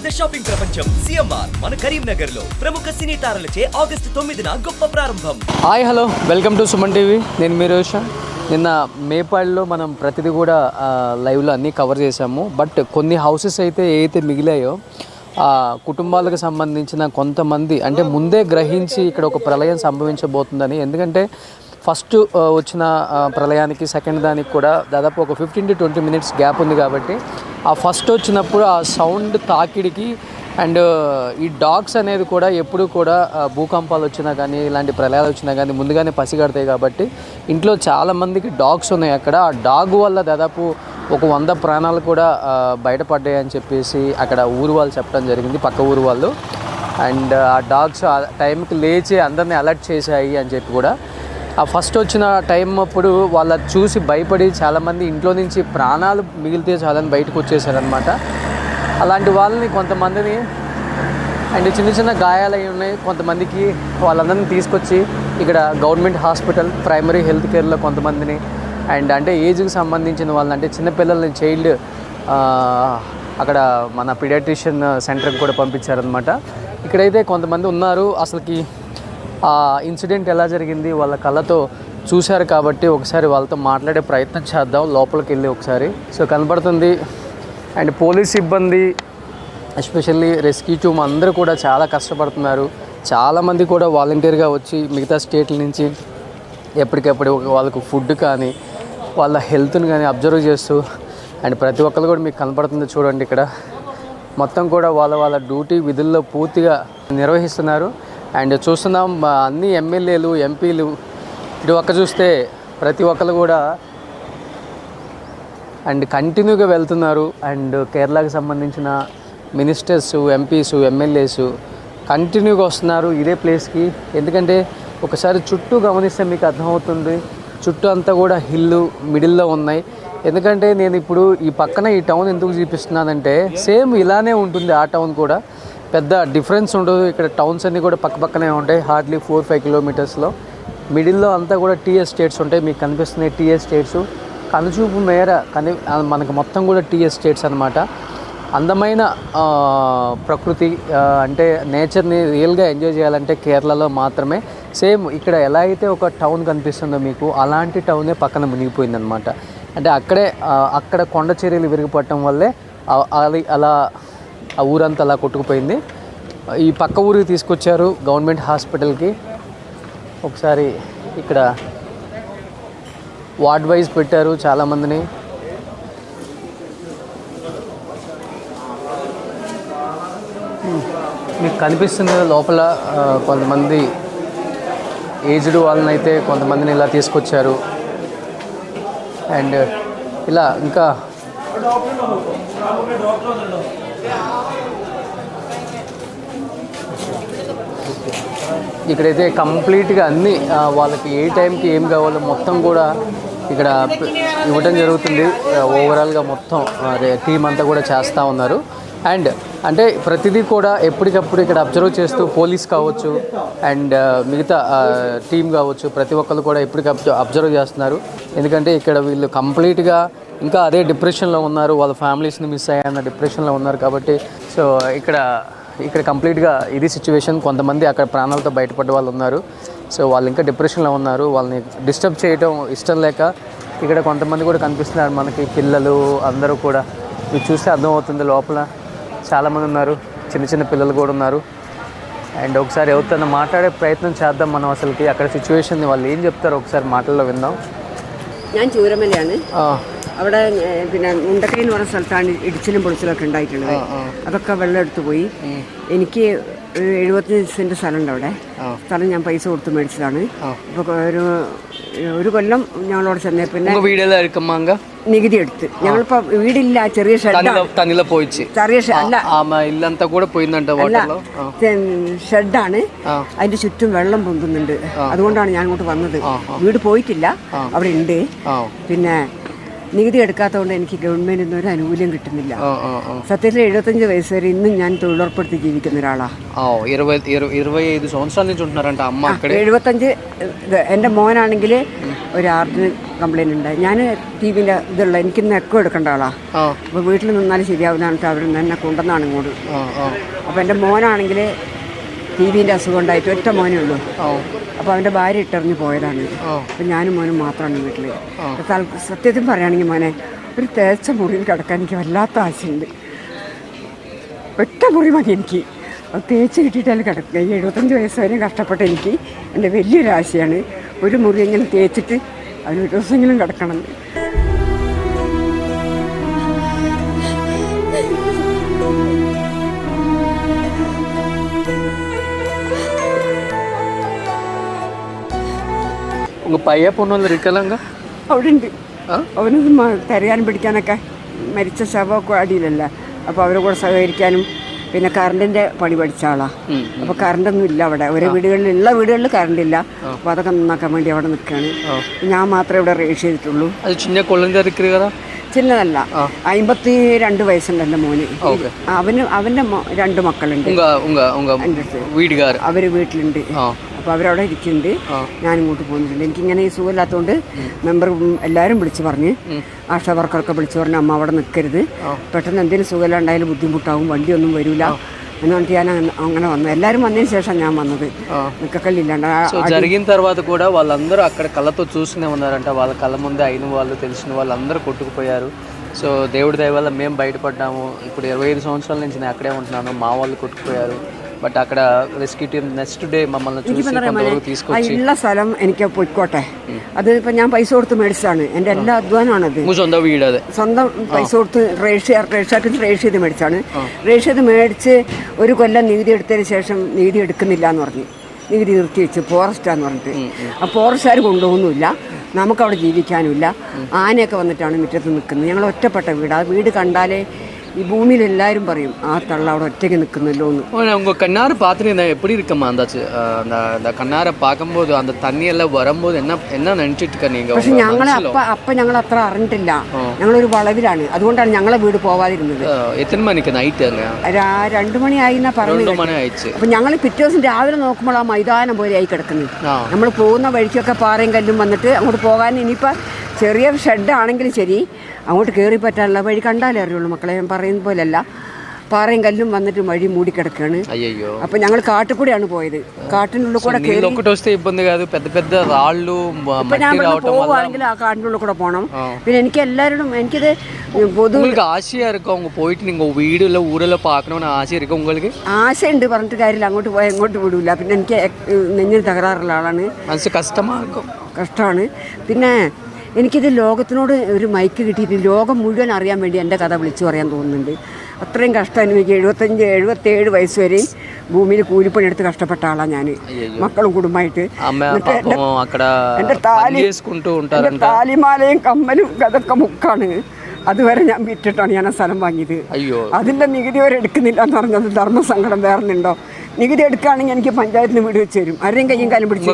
పెద్ద షాపింగ్ ప్రపంచం సిఎంఆర్ మన కరీంనగర్ లో ప్రముఖ సినీ తారలచే ఆగస్టు 9న గొప్ప ప్రారంభం. Hi hello welcome to Suman TV. నేను మీ రోషన్. నిన్న మేపాడులో మనం ప్రతిదీ కూడా లైవ్లో అన్నీ కవర్ చేసాము. బట్ కొన్ని హౌసెస్ అయితే ఏవైతే మిగిలాయో కుటుంబాలకు సంబంధించిన కొంతమంది అంటే ముందే గ్రహించి ఇక్కడ ఒక ప్రళయం సంభవించబోతుందని. ఎందుకంటే ఫస్ట్ వచ్చిన ప్రళయానికి సెకండ్ దానికి కూడా దాదాపు ఒక 15 to 20 minutes గ్యాప్ ఉంది. కాబట్టి ఆ ఫస్ట్ వచ్చినప్పుడు ఆ సౌండ్ తాకిడికి అండ్ ఈ డాగ్స్ అనేది కూడా ఎప్పుడు కూడా భూకంపాలు వచ్చినా కానీ ఇలాంటి ప్రళయాలు వచ్చినా కానీ ముందుగానే పసిగడతాయి. కాబట్టి ఇంట్లో చాలామందికి డాగ్స్ ఉన్నాయి. అక్కడ ఆ డాగ్ వల్ల దాదాపు ఒక 100 ప్రాణాలు కూడా బయటపడ్డాయి అని చెప్పేసి అక్కడ ఊరు వాళ్ళు చెప్పడం జరిగింది, పక్క ఊరు వాళ్ళు. అండ్ ఆ డాగ్స్ ఆ టైంకి లేచి అందరినీ అలర్ట్ చేశాయి అని చెప్పి కూడా. ఆ ఫస్ట్ వచ్చిన టైం అప్పుడు వాళ్ళ చూసి భయపడి చాలామంది ఇంట్లో నుంచి ప్రాణాలు మిగిలితే చాలని బయటకు వచ్చేసారనమాట. అలాంటి వాళ్ళని కొంతమందిని అండ్ చిన్న చిన్న గాయాలు అయి ఉన్నాయి కొంతమందికి, వాళ్ళందరినీ తీసుకొచ్చి ఇక్కడ గవర్నమెంట్ హాస్పిటల్ ప్రైమరీ హెల్త్ కేర్లో కొంతమందిని అండ్ అంటే ఏజ్కి సంబంధించిన వాళ్ళని అంటే చిన్నపిల్లల్ని చైల్డ్ అక్కడ మన పీడియాట్రిషియన్ సెంటర్కి కూడా పంపించారనమాట. ఇక్కడైతే కొంతమంది ఉన్నారు. అసలుకి ఆ ఇన్సిడెంట్ ఎలా జరిగింది వాళ్ళ కళ్ళతో చూశారు కాబట్టి ఒకసారి వాళ్ళతో మాట్లాడే ప్రయత్నం చేద్దాం లోపలికి వెళ్ళి ఒకసారి. సో కనబడుతుంది అండ్ పోలీస్ సిబ్బంది ఎస్పెషల్లీ రెస్క్యూ టీమ్ అందరూ కూడా చాలా కష్టపడుతున్నారు. చాలామంది కూడా వాలంటీర్గా వచ్చి మిగతా స్టేట్ల నుంచి ఎప్పటికప్పుడు వాళ్ళకు ఫుడ్ కానీ వాళ్ళ హెల్త్ని కానీ అబ్జర్వ్ చేస్తూ అండ్ ప్రతి ఒక్కరు కూడా మీకు కనపడుతుంది చూడండి. ఇక్కడ మొత్తం కూడా వాళ్ళ డ్యూటీ విధుల్లో పూర్తిగా నిర్వహిస్తున్నారు. అండ్ చూస్తున్నాం అన్ని ఎమ్మెల్యేలు ఎంపీలు ఇటు ఒక్క చూస్తే ప్రతి ఒక్కరు కూడా అండ్ కంటిన్యూగా వెళ్తున్నారు. అండ్ కేరళకు సంబంధించిన మినిస్టర్స్, ఎంపీస్, ఎమ్మెల్యేస్ కంటిన్యూగా వస్తున్నారు ఇదే ప్లేస్కి. ఎందుకంటే ఒకసారి చుట్టూ గమనిస్తే మీకు అర్థమవుతుంది, చుట్టూ అంతా కూడా హిల్లు మిడిల్లో ఉన్నాయి. ఎందుకంటే నేను ఇప్పుడు ఈ పక్కన ఈ టౌన్ ఎందుకు చూపిస్తున్నానంటే సేమ్ ఇలానే ఉంటుంది ఆ టౌన్ కూడా, పెద్ద డిఫరెన్స్ ఉండదు. ఇక్కడ టౌన్స్ అన్నీ కూడా పక్కనే ఉంటాయి, హార్డ్లీ 4-5 kilometers. మిడిల్లో అంతా కూడా టీ ఎస్టేట్స్ ఉంటాయి. మీకు కనిపిస్తున్నాయి టీ ఎస్టేట్స్. కనుచూపు మేర మనకు మొత్తం కూడా టీ ఎస్టేట్స్ అనమాట. అందమైన ప్రకృతి అంటే నేచర్ని రియల్గా ఎంజాయ్ చేయాలంటే కేరళలో మాత్రమే. సేమ్ ఇక్కడ ఎలా అయితే ఒక టౌన్ కనిపిస్తుందో మీకు అలాంటి టౌనే పక్కన మునిగిపోయిందనమాట. అంటే అక్కడ కొండ చర్యలు విరిగిపడటం వల్లే అలా ఆ ఊరంతా అలా కొట్టుకుపోయింది. ఈ పక్క ఊరికి తీసుకొచ్చారు గవర్నమెంట్ హాస్పిటల్కి. ఒకసారి ఇక్కడ వార్డ్ వైజ్ పెట్టారు చాలామందిని. మీకు కనిపిస్తుంది లోపల కొంతమంది ఏజ్డ్ వాళ్ళని అయితే కొంతమందిని ఇలా తీసుకొచ్చారు. అండ్ ఇలా ఇంకా ఇక్కడైతే కంప్లీట్గా అన్నీ వాళ్ళకి ఏ టైంకి ఏం కావాలో మొత్తం కూడా ఇక్కడ ఇవ్వడం జరుగుతుంది. ఓవరాల్గా మొత్తం టీం అంతా కూడా చేస్తూ ఉన్నారు. అండ్ అంటే ప్రతిదీ కూడా ఎప్పటికప్పుడు ఇక్కడ అబ్జర్వ్ చేస్తూ పోలీస్ కావచ్చు అండ్ మిగతా టీం కావచ్చు ప్రతి ఒక్కరు కూడా ఎప్పటికప్పుడు అబ్జర్వ్ చేస్తున్నారు. ఎందుకంటే ఇక్కడ వీళ్ళు కంప్లీట్గా ఇంకా అదే డిప్రెషన్లో ఉన్నారు, వాళ్ళ ఫ్యామిలీస్ని మిస్ అయ్యాయన్న డిప్రెషన్లో ఉన్నారు. కాబట్టి సో ఇక్కడ కంప్లీట్గా ఇది సిచ్యువేషన్. కొంతమంది అక్కడ ప్రాణాలతో బయటపడ్డ వాళ్ళు ఉన్నారు. సో వాళ్ళు ఇంకా డిప్రెషన్లో ఉన్నారు. వాళ్ళని డిస్టర్బ్ చేయడం ఇష్టం లేక ఇక్కడ కొంతమంది కూడా కనిపిస్తున్నారు మనకి, పిల్లలు అందరూ కూడా. మీరు చూస్తే అర్థమవుతుంది లోపల చాలామంది ఉన్నారు, చిన్న పిల్లలు కూడా ఉన్నారు. అండ్ ఒకసారి ఎవరితో మాట్లాడే ప్రయత్నం చేద్దాం మనం. అసలుకి അక్కడ സിറ്റുവേഷൻ వాళ్ళు ఏం చెప్తారో ఒకసారి మాటల్లో విందాం. ഞാൻ ചൂരമലയാണ്. അവിടെ പിന്നെ മുണ്ടക്കൈ എന്ന് പറഞ്ഞ സ്ഥലത്താണ് ഇടിച്ചിലും പൊളിച്ചിലൊക്കെ ഉണ്ടായിട്ടുള്ളത്. അതൊക്കെ വെള്ളം എടുത്തു പോയി. എനിക്ക് 75 സെന്റ് സ്ഥലമുണ്ട് അവിടെ. സ്ഥലം ഞാൻ പൈസ കൊടുത്ത് മേടിച്ചതാണ്. അപ്പോൾ ഒരു കൊല്ലം ഞങ്ങളോട് ചെന്നേ പിന്നെ നികുതി എടുത്ത് ഞങ്ങളിപ്പോൾ വീടില്ല, ചെറിയ ഷെഡാണ്. അതിന്റെ ചുറ്റും വെള്ളം പൊന്തുന്നുണ്ട്. അതുകൊണ്ടാണ് ഞാൻ ഇങ്ങോട്ട് വന്നത്. വീട് പോയിട്ടില്ല, അവിടെ ഉണ്ട്. പിന്നെ നികുതി എടുക്കാത്തതുകൊണ്ട് എനിക്ക് ഗവൺമെൻറ്റിൽ നിന്ന് ഒരു ആനുകൂല്യം കിട്ടുന്നില്ല. സത്യത്തിൽ 75 വയസ്സ് വരെ ഇന്നും ഞാൻ തൊഴിലുറപ്പെടുത്തി ജീവിക്കുന്ന ഒരാളാണ്. 25 సంవత్సరాల నుంచి ఉంటున్నారంట అమ్మ అక్కడే. 75 എൻ്റെ മോനാണെങ്കിൽ ഒരു ഹാർട്ടിന് കംപ്ലൈൻറ്റ് ഉണ്ട്. ഞാൻ ടി വിൻ്റെ ഇതുള്ള എനിക്കിന്ന് എക്കോ എടുക്കേണ്ട ആളാണ്. അപ്പോൾ വീട്ടിൽ നിന്നാലും ശരിയാവുന്നതാണ് അവർ എന്നെ കൊണ്ടുവന്നാണ് ഇങ്ങോട്ട്. അപ്പോൾ എൻ്റെ മോനാണെങ്കിൽ ടി വിൻ്റെ അസുഖം ഉണ്ടായിട്ട് ഒറ്റ മോനേ ഉള്ളൂ. അപ്പോൾ അവൻ്റെ ഭാര്യ ഇട്ടെറിഞ്ഞ് പോയതാണ്. അപ്പോൾ ഞാനും മോനും മാത്രമാണ് വീട്ടിൽ. സത്യത്തിൽ പറയുകയാണെങ്കിൽ മോനെ ഒരു തേച്ച മുറിയിൽ കിടക്കാൻ എനിക്ക് വല്ലാത്ത ആശയുണ്ട്. ഒറ്റ മുറി മതി എനിക്ക്. അത് തേച്ച് കിട്ടിയിട്ടാലും കിടക്കുക. 75 വയസ്സ് വരെ കഷ്ടപ്പെട്ട എനിക്ക് എൻ്റെ വലിയൊരു ആശയാണ് ഒരു മുറി എങ്ങനെ തേച്ചിട്ട് അതിന് ഒരു ദിവസമെങ്കിലും കിടക്കണം. உங்கள் பையன் பொண்ணு இருக்கலாங்க അവിടെ ഉണ്ട്. അവനൊന്നും തിരയാനും പിടിക്കാനൊക്കെ മരിച്ച ശവമൊക്കെ അടിയിലല്ല. അപ്പോൾ അവരെ കൂടെ സഹകരിക്കാനും പിന്നെ കറണ്ടിൻ്റെ പണി പഠിച്ച ആളാണ്. അപ്പോൾ കറണ്ടൊന്നും ഇല്ല അവിടെ. ഓരോ വീടുകളിലുള്ള വീടുകളിൽ കറണ്ട് ഇല്ല. അപ്പോൾ അതൊക്കെ നന്നാക്കാൻ വേണ്ടി അവിടെ നിൽക്കുകയാണ്. ഞാൻ മാത്രമേ ഇവിടെ രജിസ്റ്റർ ചെയ്തിട്ടുള്ളൂ. അത് ചിന്ന കൊള്ളുന്ന ചിന്നതല്ല. 52 വയസ്സുണ്ട് എൻ്റെ മോന്. അവൻ്റെ 2 മക്കളുണ്ട്. അവർ വീട്ടിലുണ്ട്. അപ്പോൾ അവരവിടെ ഇരിക്കുന്നുണ്ട്. ഞാനിങ്ങോട്ട് പോകുന്നുണ്ട്. എനിക്കിങ്ങനെ ഈ സുഖമില്ലാത്തതുകൊണ്ട് മെമ്പർ എല്ലാവരും വിളിച്ച് പറഞ്ഞ് ആശാ വർക്കറൊക്കെ വിളിച്ച് പറഞ്ഞ് അമ്മ അവിടെ നിൽക്കരുത്, പെട്ടെന്ന് എന്തെങ്കിലും സുഖമില്ലാണ്ടായാലും ബുദ്ധിമുട്ടാവും, വണ്ടിയൊന്നും വരില്ല എന്ന് പറഞ്ഞിട്ട് ഞാൻ അങ്ങനെ వന്നു. എല്ലാവരും వన్నതിന് శేషం ഞാൻ వన్నది. నిక్కకల్లిల్లండి. సో జరిగిన తర్వాత కూడా వాళ్ళందరూ అక్కడ కళ్ళతో చూస్తూనే ఉన్నారంట. వాళ్ళ కళ్ళ ముందే అయిన వాళ్ళు తెలిసిన వాళ్ళు అందరూ కొట్టుకుపోయారు. సో దేవుడి దయ వల్ల మేము బయటపడ్డాము. ఇప్పుడు 25 సంవత్సరాల నుంచి నేను అక్కడే ఉంటున్నాను. మా వాళ్ళు కొట్టుకుపోయారు. ബട്ട് അക്കടെ റെസ്ക്യൂ ടീം നെക്സ്റ്റ് ഡേ മമ്മల్ని చూసి తీసుకొచ్చి ഉള്ള സ്ഥലം എനിക്ക് പൊയ്ക്കോട്ടെ. അത് ഇപ്പം ഞാൻ പൈസ കൊടുത്ത് മേടിച്ചതാണ്. എൻ്റെ എല്ലാ അധ്വാനമാണത്. സ്വന്തം വീട്, അത് സ്വന്തം പൈസ കൊടുത്ത് രജിസ്റ്റർ ചെയ്ത് മേടിച്ചാണ്. രജിസ്റ്റർ ചെയ്ത് മേടിച്ച് ഒരു കൊല്ലം നികുതി എടുത്തതിന് ശേഷം നികുതി എടുക്കുന്നില്ല എന്ന് പറഞ്ഞ് നികുതി നിർത്തി വെച്ച് ഫോറസ്റ്റാന്ന് പറഞ്ഞിട്ട്. ആ ഫോറസ്റ്റുകാർ കൊണ്ടുപോകുന്നില്ല, നമുക്കവിടെ ജീവിക്കാനുമില്ല. ആനയൊക്കെ വന്നിട്ടാണ് മുറ്റത്ത് നിൽക്കുന്നത്. ഞങ്ങൾ ഒറ്റപ്പെട്ട വീട്. ആ വീട് കണ്ടാലേ ഈ ഭൂമിയിൽ എല്ലാവരും പറയും ആ തള്ള അവിടെ ഒറ്റയ്ക്ക് നിൽക്കുന്നല്ലോ എന്ന്. உங்க கண்ணார பாத்துட்டு எப்படி இருக்கமா இருந்தாச்சு? அந்த கண்ணார பார்க்கும்போது அந்த தண்ணி எல்லாம் வரும்போது என்ன நினைச்சிட்டு இருக்க நீங்க? പക്ഷെ ഞങ്ങൾ ഞങ്ങൾ അത്ര അറിഞ്ഞിട്ടില്ല. ഞങ്ങളൊരു വളവിലാണ്, അതുകൊണ്ടാണ് ഞങ്ങളെ വീട് പോവാതിരുന്നത്. എത്ര മണിക്ക് നൈറ്റ്? 2 മണിയായി എന്നാ പറയുന്നത്. അപ്പൊ ഞങ്ങൾ പിറ്റേ ദിവസം രാവിലെ നോക്കുമ്പോൾ ആ മൈതാനം പോലെ ആയി കിടക്കുന്നത്. നമ്മൾ പോകുന്ന വഴിക്കൊക്കെ പാറയും കല്ലും വന്നിട്ട് അങ്ങോട്ട് പോകാൻ ഇനിയിപ്പോൾ ചെറിയ ഷെഡാണെങ്കിലും ശരി അങ്ങോട്ട് കയറി പറ്റാനുള്ള വഴി കണ്ടാലേ അറിയുള്ളൂ മക്കളെ. ഞാൻ പറയുന്ന പോലെയല്ല, പാറയും കല്ലും വന്നിട്ട് വഴി മൂടിക്കിടക്കുകയാണ്. അപ്പൊ ഞങ്ങൾ കാട്ടിൽ കൂടെയാണ് പോയത്. കാട്ടിനുള്ളിൽ കൂടെ പോവുകയാണെങ്കിൽ ആ കാട്ടിൻ്റെ ഉള്ളിൽ കൂടെ പോകണം. പിന്നെ എനിക്ക് എല്ലാവരോടും എനിക്കിത് പൊതു ആശയുണ്ട്, പറഞ്ഞിട്ട് കാര്യമില്ല. അങ്ങോട്ട് പോയാൽ എങ്ങോട്ട് വിടൂല. പിന്നെ എനിക്ക് നെഞ്ഞിന് തകരാറുള്ള ആളാണ്. കഷ്ടമാണ്. പിന്നെ എനിക്കിത് ലോകത്തിനോട് ഒരു മൈക്ക് കിട്ടിയിട്ട് ലോകം മുഴുവൻ അറിയാൻ വേണ്ടി എൻ്റെ കഥ വിളിച്ചു പറയാൻ തോന്നുന്നുണ്ട്. അത്രയും കഷ്ടം എനിക്ക് 75-77 വയസ്സ് വരെയും ഭൂമിയിൽ കൂലിപ്പണി എടുത്ത് കഷ്ടപ്പെട്ട ആളാണ് ഞാൻ, മക്കളും കുടുംബമായിട്ട്. എൻ്റെ താലിമാലയും കമ്മലും അതൊക്കെ മുക്കാണ്. അതുവരെ ഞാൻ വിറ്റിട്ടാണ് ഞാൻ ആ സ്ഥലം വാങ്ങിയത്. അതിൻ്റെ നികുതി വരെ എടുക്കുന്നില്ല എന്ന് പറഞ്ഞത് ധർമ്മസങ്കടം വേറെന്നുണ്ടോ? നികുതി എടുക്കുകയാണെങ്കിൽ എനിക്ക് പഞ്ചായത്തിന് വീട് വെച്ച് തരും. ആരെയും കയ്യും കാലും പിടിച്ചു.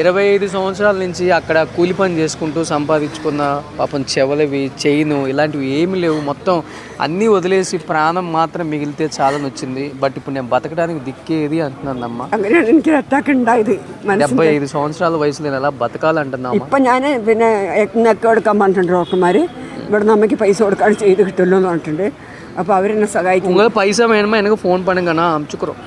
25 సంవత్సరాల నుంచి అక్కడ కూలి పని చేసుకుంటూ సంపాదించుకున్న పాపం చెవలవి, చైను ఇలాంటివి ఏమీ లేవు. మొత్తం అన్నీ వదిలేసి ప్రాణం మాత్రం మిగిలితే చాలని వచ్చింది. బట్ ఇప్పుడు నేను బతకడానికి దిక్కేది అంటున్నానమ్మా. 75 సంవత్సరాల వయసులో నేను ఎలా బతకాలంటున్నామా? ഇപ്പം ഞാൻ പിന്നെ എക്കെ എടുക്കാൻ പറഞ്ഞിട്ടുണ്ട് ഡോക്ടർമാർ. ഇവിടെ നമ്മൾക്ക് പൈസ കൊടുക്കാൻ ചെയ്ത് കിട്ടുമല്ലോ എന്ന് പറഞ്ഞിട്ടുണ്ട്. അപ്പോൾ അവരെന്നെ സഹായിക്കും. നിങ്ങൾ പൈസ വേണമോ എനിക്ക് ഫോൺ പണുங்க, நான் அனுப்பிச்சுக்கிறோம்.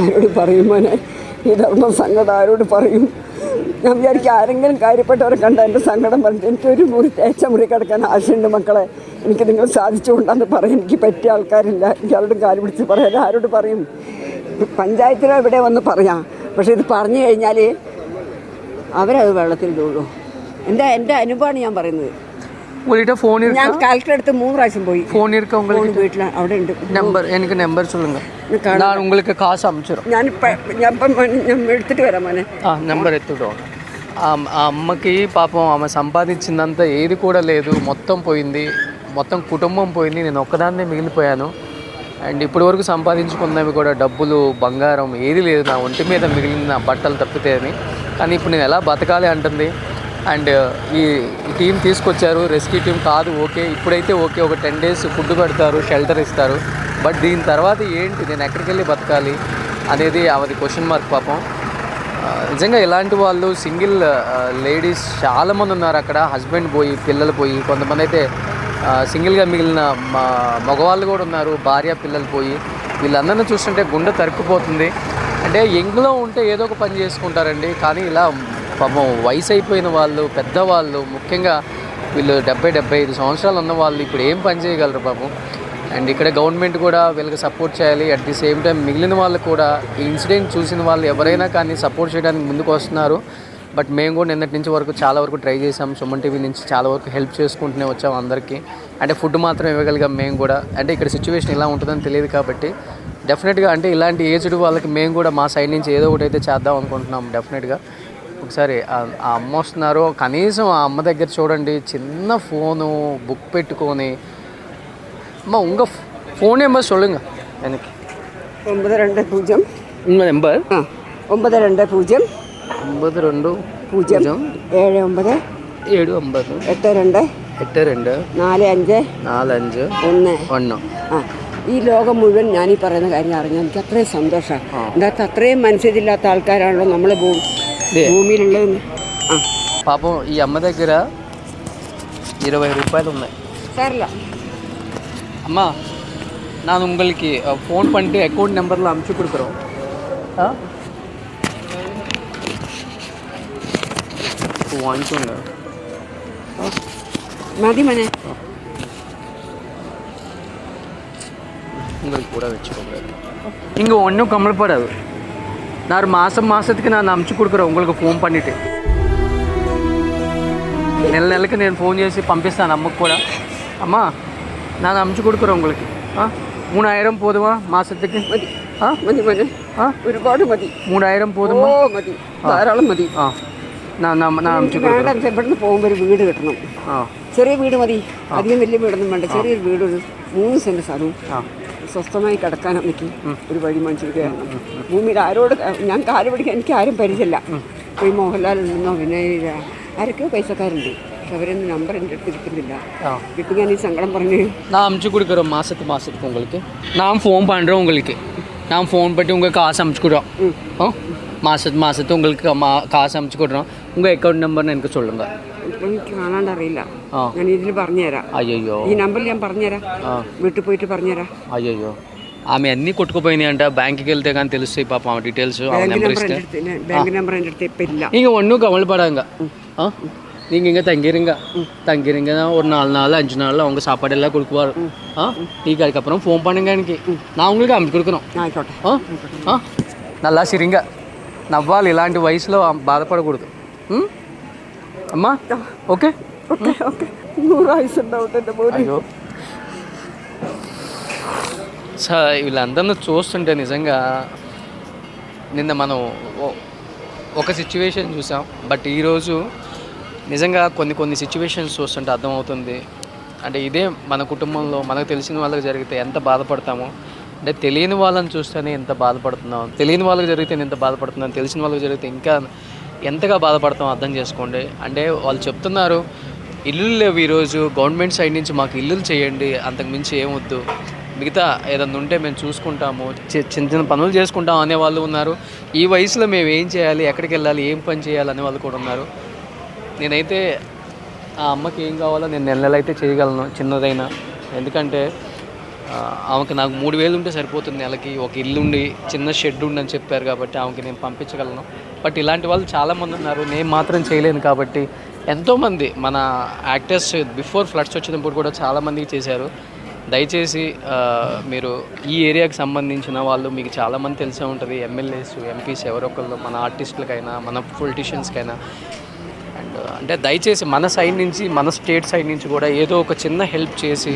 ആരോട് പറയും മോനെ ഈ ധർമ്മ സങ്കടം? ആരോട് പറയും? ഞാൻ വിചാരിക്കും ആരെങ്കിലും കാര്യപ്പെട്ടവരെ കണ്ട എൻ്റെ സങ്കടം പറഞ്ഞിട്ട് എനിക്കൊരു മുറി തേച്ച മുറി കിടക്കാൻ ആശയുണ്ട് മക്കളെ, എനിക്ക് നിങ്ങൾ സാധിച്ചുകൊണ്ടാന്ന് പറയും. എനിക്ക് പറ്റിയ ആൾക്കാരില്ല. എനിക്ക് അവരോട് കാല് പിടിച്ച് പറയാൻ ആരോട് പറയും? പഞ്ചായത്തിലോ ഇവിടെ വന്ന് പറയാം. പക്ഷേ ഇത് പറഞ്ഞു കഴിഞ്ഞാൽ അവരത് വെള്ളത്തിൽ ഇടുള്ളൂ. എൻ്റെ അനുഭവമാണ് ഞാൻ പറയുന്നത്. ഞാൻ കാൽക്കുലേറ്റർ എടുത്ത് 3 പ്രാവശ്യം പോയി. വീട്ടിൽ അവിടെ ഉണ്ട് നമ്പർ. എനിക്ക് നമ്പർ சொல்லுங்க, நான் உங்களுக்கு காசு அனுப்பிச்சிரோம். ഞാൻ എടുത്തിട്ട് വരാം മോനെ. నెంబర్ ఎత్తుడో. ఆ అమ్మకి పాపం ఆమె సంపాదించిందంతా ఏది కూడా లేదు, మొత్తం పోయింది. మొత్తం కుటుంబం పోయింది. నేను ఒక్కదాన్నే మిగిలిపోయాను. అండ్ ఇప్పటి వరకు సంపాదించుకున్నవి కూడా డబ్బులు, బంగారం ఏది లేదు, నా ఒంటి మీద మిగిలిన బట్టలు తప్పితే అని. కానీ ఇప్పుడు నేను ఎలా బతకాలి అంటుంది. అండ్ ఈ టీం తీసుకొచ్చారు, రెస్క్యూ టీం కాదు, ఓకే ఇప్పుడైతే ఓకే, ఒక 10 days ఫుడ్ పెడతారు, షెల్టర్ ఇస్తారు. బట్ దీని తర్వాత ఏంటి, నేను ఎక్కడికి వెళ్ళి బతకాలి అనేది అది క్వశ్చన్ మార్క్ పాపం. నిజంగా ఇలాంటి వాళ్ళు సింగిల్ లేడీస్ చాలామంది ఉన్నారు అక్కడ. హస్బెండ్ పోయి, పిల్లలు పోయి, కొంతమంది అయితే సింగిల్గా మిగిలిన మగవాళ్ళు కూడా ఉన్నారు, భార్య పిల్లలు పోయి. వీళ్ళందరినీ చూస్తుంటే గుండె తరుక్కుపోతుంది. అంటే యంగ్లో ఉంటే ఏదో ఒక పని చేసుకుంటారండి, కానీ ఇలా పాపం వయసు అయిపోయిన వాళ్ళు, పెద్దవాళ్ళు, ముఖ్యంగా వీళ్ళు 70-75 సంవత్సరాలు ఉన్న వాళ్ళు ఇప్పుడు ఏం పని చేయగలరు పాపం. అండ్ ఇక్కడ గవర్నమెంట్ కూడా వీళ్ళకి సపోర్ట్ చేయాలి. అట్ ది సేమ్ టైం మిగిలిన వాళ్ళు కూడా ఈ ఇన్సిడెంట్ చూసిన వాళ్ళు ఎవరైనా కానీ సపోర్ట్ చేయడానికి ముందుకు వస్తున్నారు. బట్ మేము కూడా నిన్నటి నుంచి వరకు చాలా వరకు ట్రై చేసాం. సుమన్ టీవీ నుంచి చాలా వరకు హెల్ప్ చేసుకుంటూనే వచ్చాం అందరికీ. అంటే ఫుడ్ మాత్రం ఇవ్వగలిగాం మేము కూడా. అంటే ఇక్కడ సిచ్యువేషన్ ఇలా ఉంటుందని తెలియదు కాబట్టి డెఫినెట్గా అంటే ఇలాంటి ఏజ్డ్ వాళ్ళకి మేము కూడా మా సైడ్ నుంచి ఏదో ఒకటి అయితే చేద్దాం అనుకుంటున్నాం డెఫినెట్గా. ఒకసారి ఆ అమ్మ వస్తున్నారు, కనీసం ఆ అమ్మ దగ్గర చూడండి, చిన్న ఫోను బుక్ పెట్టుకొని. అమ్మ ఉంగ ఫోన్ నెంబర్ சொல்லுங்க எனக்கு. 92 உங்கள் நம்பர் 920 92 0 79 7 82 82 45 45 1 ആ ഈ ലോകം മുഴുവൻ ഞാൻ ഈ പറയുന്ന കാര്യം അറിഞ്ഞാൽ എനിക്ക് അത്രയും സന്തോഷമാണ്. എന്താ അത്രയും മനസ്സിലില്ലാത്ത ആൾക്കാരാണല്ലോ നമ്മൾ భూమిയിലുള്ളത്. పాపం ఈ అమ్మ దగ్గర 20 రూపాయలు ఉన్నాయి. సర్లే அம்மா, நான் உங்களுக்கு ஃபோன் பண்ணிட்டு அக்கௌண்ட் நம்பரில் அனுப்பிச்சி கொடுக்குறோம். வாங்கிக்கோங்க. மதி மனே உங்களுக்கு கூட வச்சுக்கோங்க. இங்கே ஒன்றும் கவலைப்படாது. நான் மாதத்துக்கு நான் அனுப்பிச்சி கொடுக்குறேன் உங்களுக்கு ஃபோன் பண்ணிவிட்டு. నెలకి నేను ఫోన్ చేసి పంపిస్తాను అమ్మకు కూడా. అమ్మా நான் அனுப்பிச்சி கொடுக்குறேன் உங்களுக்கு. 3000 போதுமா மாதத்துக்கு? மதி மதி மதி ഒരുപാട് മതി. 3000 പോതുമോ? മതി, ധാരാളം മതി. ഞാൻ അനുപ്പിച്ചു കൊടുക്കാം. ഇവിടുന്ന് പോകുമ്പോൾ ഒരു വീട് കിട്ടണം. ചെറിയ വീട് മതി, അധികം വലിയ വീടൊന്നും വേണ്ട. ചെറിയൊരു വീട്, ഒരു 3 സെന്റ് സ്ഥലവും സ്വസ്ഥമായി കിടക്കാൻ അമ്മയ്ക്ക് ഒരു വഴി മനസ്സിലാക്കണം. ഭൂമിയിൽ ആരോട് ഞാൻ കാല് പിടിക്കാൻ എനിക്ക് ആരും പരിചയമില്ല. ഇപ്പോൾ ഈ മോഹൻലാൽ നിന്നോ പിന്നെ ആരൊക്കെയോ പൈസക്കാരുണ്ട്, പക്ഷെ അവരൊന്നും നമ്പർ എൻ്റെ അടുത്ത് കിട്ടുന്നില്ല. കിട്ടി ഞാൻ ഈ സങ്കടം പറഞ്ഞ് நான் அனுப்பிச்சு கொடுக்குறோம் மாதத்துக்கு உங்களுக்கு. நான் ஃபோன் பண்ணுறேன் உங்களுக்கு. நான் ஃபோன் பண்ணி உங்களுக்கு காசு அனுப்பிச்சு கொடுறோம். மாதத்துக்கு உங்களுக்கு காசு அனுப்பிச்சு கொடுறோம். உங்கள் அக்கௌண்ட் நம்பர்னு எனக்கு சொல்லுங்கள். ഇപ്പം എനിക്ക് കാണാണ്ട് അറിയില്ല. ഞാൻ ഇതിൽ പറഞ്ഞുതരാം. అయ్యో ఈ నంబర్లు ഞാൻ പറഞ്ഞുതരാം, വീട്ടിൽ పోയിട്ട് പറഞ്ഞുതരാം. అయ్యో ఆమె అన్నీ కొట్టుకుపోయినాయి అంట. బ్యాంక్కి వెళ్తే కానీ తెలుస్తాయి పాపం ఆమె డీటెయిల్స్. బ్యాంక్ നമ്പർ എൻ്റെ അടുത്ത് ഇപ്പം ഇല്ല. நீங்கள் ஒன்றும் கவலைப்படாங்க. நீங்கள் இங்கே தங்கிருங்க ஒரு 4 நாள் 5 நாளில் அவங்க சாப்பாடு எல்லாம் கொடுக்குவார். நீங்கள் அதுக்கப்புறம் ஃபோன் பண்ணுங்க எனக்கு, நான் உங்களுக்கு அனுப்பி கொடுக்குறோம். ആയിക്കോട്ടെ. నల్లా సిరింగా నవ్వాలి, ఇలాంటి వయసులో బాధపడకూడదు. అమ్మా ఓకే ఓకే ఓకే 100 ఆయుసు ఉండవుతుంది എൻ്റെ മോനെ. అయ్యో సార్, వీళ్ళందరినీ చూస్తుంటే నిజంగా నిన్న మనం ఒక సిచ్యువేషన్ చూసాం. బట్ ఈరోజు నిజంగా కొన్ని సిచ్యువేషన్స్ చూస్తుంటే అర్థమవుతుంది. అంటే ఇదే మన కుటుంబంలో మనకు తెలిసిన వాళ్ళకి జరిగితే ఎంత బాధపడతామో, అంటే తెలియని వాళ్ళని చూస్తేనే ఎంత బాధపడుతున్నాం, తెలియని వాళ్ళకి జరిగితే ఎంత బాధపడుతున్నాం, తెలిసిన వాళ్ళకి జరిగితే ఇంకా ఎంతగా బాధపడతాం అర్థం చేసుకోండి. అంటే వాళ్ళు చెప్తున్నారు ఇల్లులు లేవు ఈరోజు, గవర్నమెంట్ సైడ్ నుంచి మాకు ఇల్లులు చేయండి, అంతకుమించి ఏమొద్దు, మిగతా ఏదన్నా ఉంటే మేము చూసుకుంటాము, చిన్న చిన్న పనులు చేసుకుంటాం అనే వాళ్ళు ఉన్నారు. ఈ వయసులో మేము ఏం చేయాలి, ఎక్కడికి వెళ్ళాలి, ఏం పని చేయాలి అనే వాళ్ళు కూడా ఉన్నారు. నేనైతే ఆ అమ్మకి ఏం కావాలో నేను నెలైతే చేయగలను, చిన్నదైనా. ఎందుకంటే ఆమెకి నాకు 3000 ఉంటే సరిపోతుంది నెలకి. ఒక ఇల్లుండి చిన్న షెడ్ ఉండని చెప్పారు కాబట్టి ఆమెకి నేను పంపించగలను. బట్ ఇలాంటి వాళ్ళు చాలామంది ఉన్నారు, నేను మాత్రం చేయలేను. కాబట్టి ఎంతోమంది మన యాక్టర్స్ బిఫోర్ ఫ్లడ్స్ వచ్చినప్పుడు కూడా చాలామందికి చేశారు. దయచేసి మీరు ఈ ఏరియాకి సంబంధించిన వాళ్ళు మీకు చాలామంది తెలిసే ఉంటుంది, ఎమ్మెల్యేస్ ఎంపీస్ ఎవరొకళ్ళు, మన ఆర్టిస్టులకైనా మన పొలిటీషియన్స్కైనా. అండ్ అంటే దయచేసి మన సైడ్ నుంచి, మన స్టేట్ సైడ్ నుంచి కూడా ఏదో ఒక చిన్న హెల్ప్ చేసి